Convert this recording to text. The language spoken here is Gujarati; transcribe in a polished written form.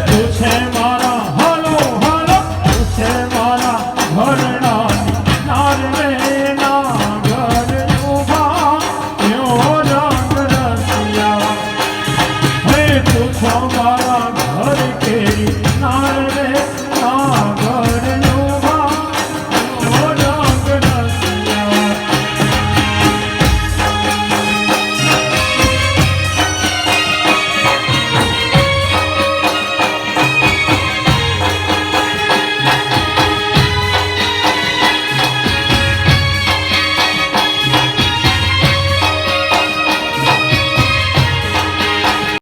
તું છે મારા હાલો હાલો તું છે મારા ઘરણાની નાર રે ના ઘર ઉભા યો રંગ રસિયા હે તું છો મારા